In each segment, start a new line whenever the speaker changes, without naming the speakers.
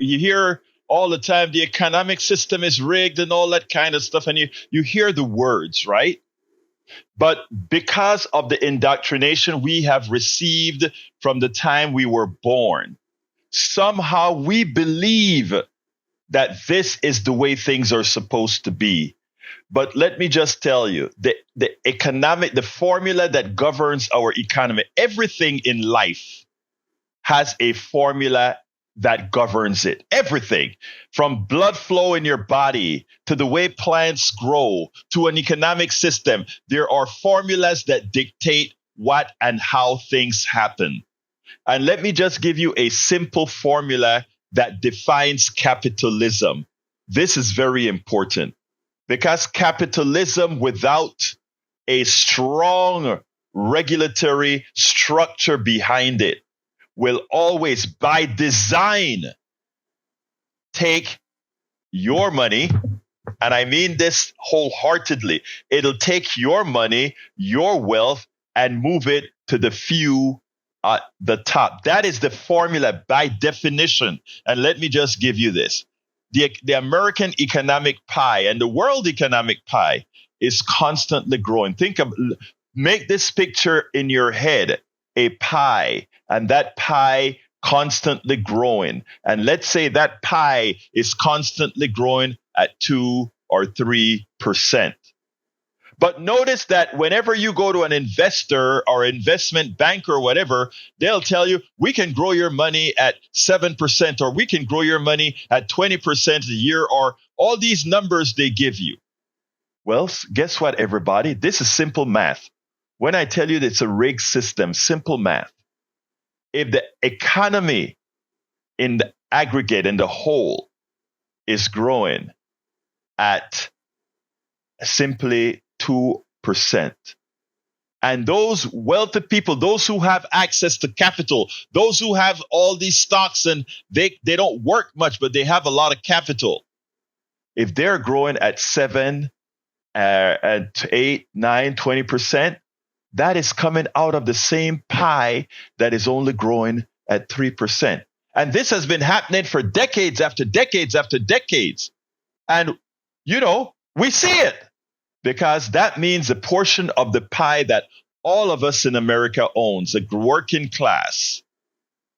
you hear all the time the economic system is rigged and all that kind of stuff, and you hear the words, right? But because of the indoctrination we have received from the time we were born, somehow we believe that this is the way things are supposed to be. But let me just tell you, the formula that governs our economy, everything in life has a formula that governs it. Everything from blood flow in your body to the way plants grow to an economic system. There are formulas that dictate what and how things happen. And let me just give you a simple formula that defines capitalism. This is very important because capitalism without a strong regulatory structure behind it will always, by design, take your money, and I mean this wholeheartedly. It'll take your money, your wealth, and move it to the few at the top. That is the formula by definition. And let me just give you this. The American economic pie and the world economic pie is constantly growing. Make this picture in your head, a pie, and that pie constantly growing. And let's say that pie is constantly growing at 2 or 3%. But notice that whenever you go to an investor or investment banker or whatever, they'll tell you, we can grow your money at 7%, or we can grow your money at 20% a year, or all these numbers they give you. Well, guess what, everybody? This is simple math. When I tell you that it's a rigged system, simple math. If the economy in the aggregate, in the whole, is growing at simply 2%, and those wealthy people, those who have access to capital, those who have all these stocks and they don't work much, but they have a lot of capital, if they're growing at 7, at 8, 9, 20%, that is coming out of the same pie that is only growing at 3%. And this has been happening for decades after decades after decades. And, we see it because that means a portion of the pie that all of us in America owns, the working class,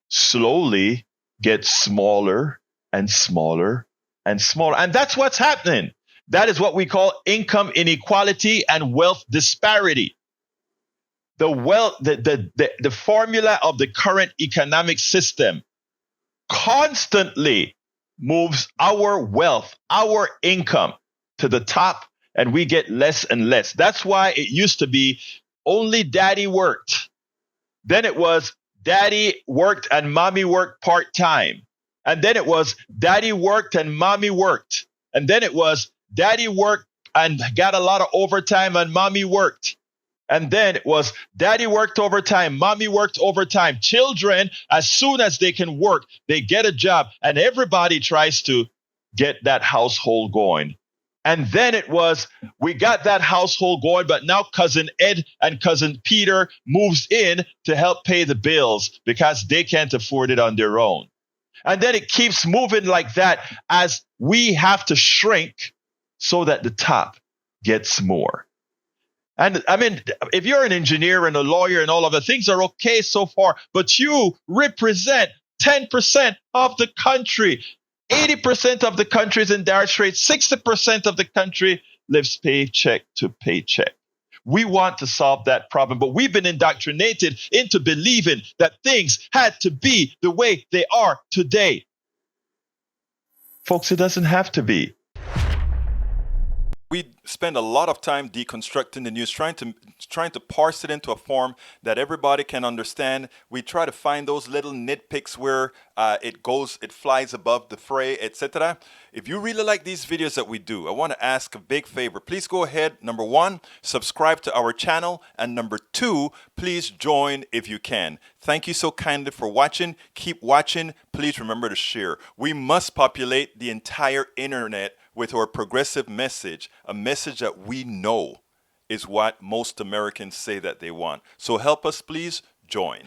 slowly gets smaller and smaller and smaller. And that's what's happening. That is what we call income inequality and wealth disparity. The formula of the current economic system constantly moves our wealth, our income to the top, and we get less and less. That's why it used to be only daddy worked. Then it was daddy worked and mommy worked part-time. And then it was daddy worked and mommy worked. And then it was daddy worked and got a lot of overtime and mommy worked. And then it was daddy worked overtime, mommy worked overtime. Children, as soon as they can work, they get a job, and everybody tries to get that household going. And then it was, we got that household going, but now cousin Ed and cousin Peter moves in to help pay the bills because they can't afford it on their own. And then it keeps moving like that as we have to shrink so that the top gets more. And I mean, if you're an engineer and a lawyer and all of the things are okay so far, but you represent 10% of the country. 80% of the country is in dire straits. 60% of the country lives paycheck to paycheck. We want to solve that problem, but we've been indoctrinated into believing that things had to be the way they are today. Folks, it doesn't have to be.
We spend a lot of time deconstructing the news, trying to parse it into a form that everybody can understand. We try to find those little nitpicks where it flies above the fray, etc. If you really like these videos that we do, I want to ask a big favor. Please go ahead, number 1, subscribe to our channel, and number 2, please join if you can. Thank you so kindly for watching. Keep watching. Please remember to share. We must populate the entire internet with our progressive message, a message that we know is what most Americans say that they want. So help us, please join.